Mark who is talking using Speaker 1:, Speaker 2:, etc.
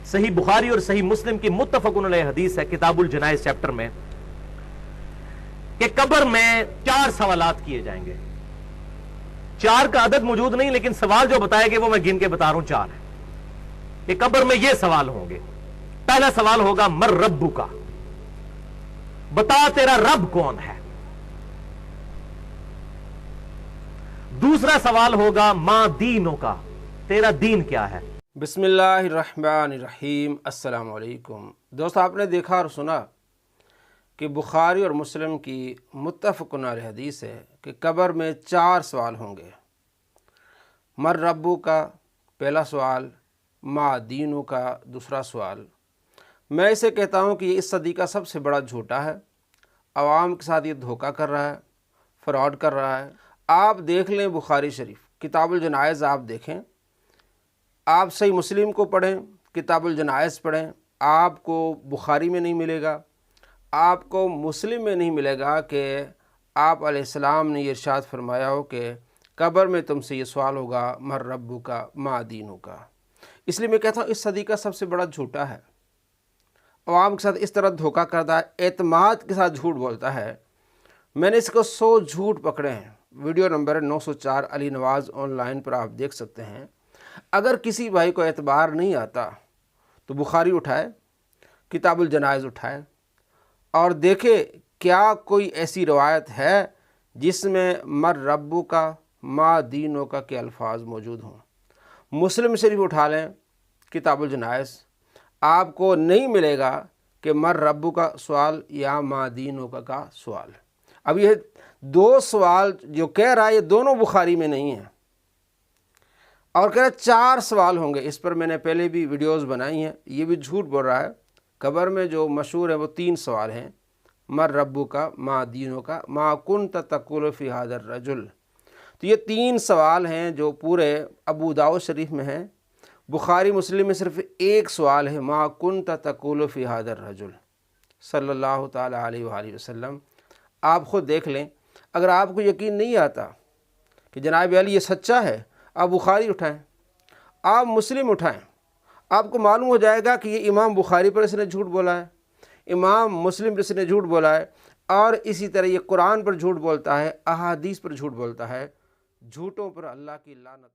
Speaker 1: صحیح بخاری اور صحیح مسلم کی متفق علیہ حدیث ہے کتاب الجنائز چیپٹر میں کہ قبر میں 4 سوالات کیے جائیں گے. 4 کا عدد موجود نہیں لیکن سوال جو بتائے گے وہ میں گن کے بتا رہا ہوں 4 ہے کہ قبر میں یہ سوال ہوں گے. پہلا سوال ہوگا مر ربو کا، بتا تیرا رب کون ہے. دوسرا سوال ہوگا ما دینوں کا، تیرا دین کیا ہے.
Speaker 2: بسم اللہ الرحمن الرحیم. السلام علیکم دوستو، آپ نے دیکھا اور سنا کہ بخاری اور مسلم کی متفق علیہ حدیث ہے کہ قبر میں 4 سوال ہوں گے. مر ربو کا پہلا سوال، ما دینوں کا دوسرا سوال. میں اسے کہتا ہوں کہ یہ اس صدی کا سب سے بڑا جھوٹا ہے. عوام کے ساتھ یہ دھوکہ کر رہا ہے، فراڈ کر رہا ہے. آپ دیکھ لیں بخاری شریف کتاب الجنائز، آپ دیکھیں، آپ صحیح مسلم کو پڑھیں، کتاب الجنائز پڑھیں، آپ کو بخاری میں نہیں ملے گا، آپ کو مسلم میں نہیں ملے گا کہ آپ علیہ السلام نے یہ ارشاد فرمایا ہو کہ قبر میں تم سے یہ سوال ہوگا مر ربو کا ما دینوں کا. اس لیے میں کہتا ہوں اس صدی کا سب سے بڑا جھوٹا ہے. عوام کے ساتھ اس طرح دھوکہ کرتا ہے، اعتماد کے ساتھ جھوٹ بولتا ہے. میں نے اس کو 100 جھوٹ پکڑے ہیں. Video number 904 Ali Nawaz online پر آپ دیکھ سکتے ہیں. اگر کسی بھائی کو اعتبار نہیں آتا تو بخاری اٹھائے، کتاب الجنائز اٹھائے اور دیکھے کیا کوئی ایسی روایت ہے جس میں مر ربو کا ما دینوں کا کے الفاظ موجود ہوں. مسلم شریف اٹھا لیں، کتاب الجنائز، آپ کو نہیں ملے گا کہ مر ربو کا سوال یا ما دینوں کا سوال. اب یہ 2 سوال جو کہہ رہا ہے یہ دونوں بخاری میں نہیں ہیں، اور کہہ رہا ہے 4 سوال ہوں گے. اس پر میں نے پہلے بھی ویڈیوز بنائی ہیں. یہ بھی جھوٹ بول رہا ہے. قبر میں جو مشہور ہے وہ 3 سوال ہیں، مر ربو کا، ما دینوں کا، ما کنت تقول فی ھذا الرجل. تو یہ 3 سوال ہیں جو پورے ابو داؤد شریف میں ہیں. بخاری مسلم میں صرف 1 سوال ہے، ما کنت تقول فی ھذا الرجل صلی اللہ تعالی علیہ وآلہ وسلم. آپ خود دیکھ لیں. اگر آپ کو یقین نہیں آتا کہ جناب علی یہ سچا ہے، آپ بخاری اٹھائیں، آپ مسلم اٹھائیں، آپ کو معلوم ہو جائے گا کہ یہ امام بخاری پر اس نے جھوٹ بولا ہے، امام مسلم پر اس نے جھوٹ بولا ہے، اور اسی طرح یہ قرآن پر جھوٹ بولتا ہے، احادیث پر جھوٹ بولتا ہے. جھوٹوں پر اللہ کی لعنت.